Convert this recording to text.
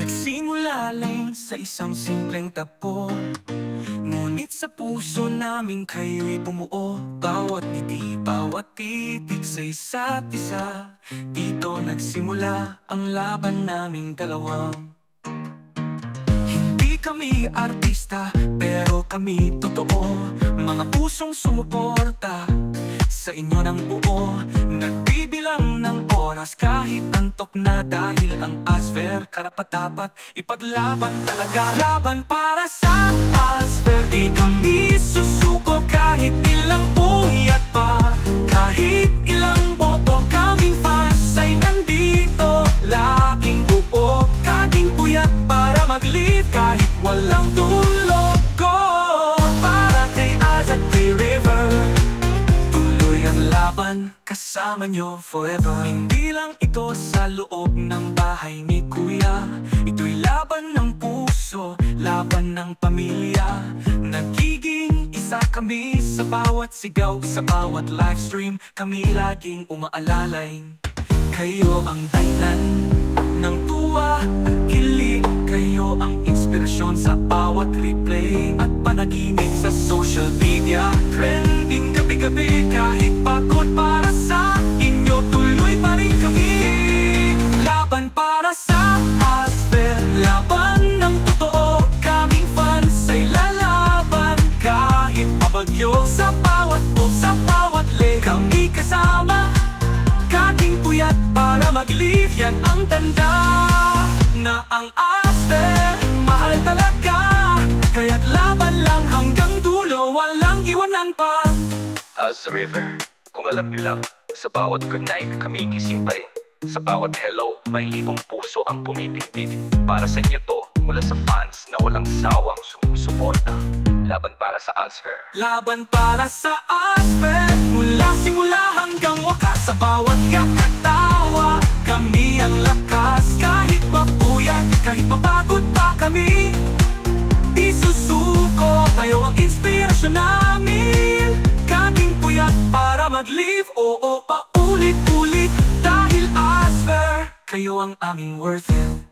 Nagsimula lang sa isang simpleng tapo, ngunit sa puso namin kayo'y bumuo. Bawat ngiti, bawat titig sa isa't isa, dito nagsimula ang laban naming dalawang. Hindi kami artista, pero kami totoo. Mga pusong sumuporta sa inyo ng buo. Nagbibilang ng oras kahit antok na, dahil ang ASVER karapat-dapat ipaglaban talaga. Laban para sa ASVER, di kami susuko kahit ilang puyat pa. Kahit ilang boto, kaming fans ay nandito. Laging buo, kaming puyat para mag-lead kahit walang tulog ko. Para kay Az at kay River, tuloy ang laban, kasama nyo forever. Hindi lang ito sa loob ng bahay ni Kuya, ito'y laban ng puso, laban ng pamilya. Nagiging isa kami sa bawat sigaw, sa bawat livestream. Kami laging umaalalay, kayo ang dahilan ng tuwa at kilig. Kayo ang inspirasyon sa bawat replay at panaginip sa social media. Trending gabi-gabi, kahit pagod para sa inyo, tuloy pa rin kami. Laban para sa ASVER, laban ng totoo. Kaming fans ay lalaban kahit pabagyo. Sa bawat post, sa bawat link, kami kasama. Kating puyat para mag-live, yan ang tanda na ang ASVER mahal talaga. Kaya't laban lang hanggang dulo, walang iwanan pa. As River, kung alam niyo lang, sa bawat good night kami gising pa rin. Sa bawat hello, may libong puso ang pumipindig. Para sa inyo to, mula sa fans na walang sawang sumusuporta. Laban para sa ASVER. Laban para sa ASVER, mula simula hanggang wakas. Sa bawat kakatawa, kami ang lakas. Kahit mapuyat, kahit mapagod pa kami, di susuko, kayo ang inspirasyon namin. Kaming puyat para mag-live, oo, paulit-ulit. Dahil ASVER, kayo ang aming worth it.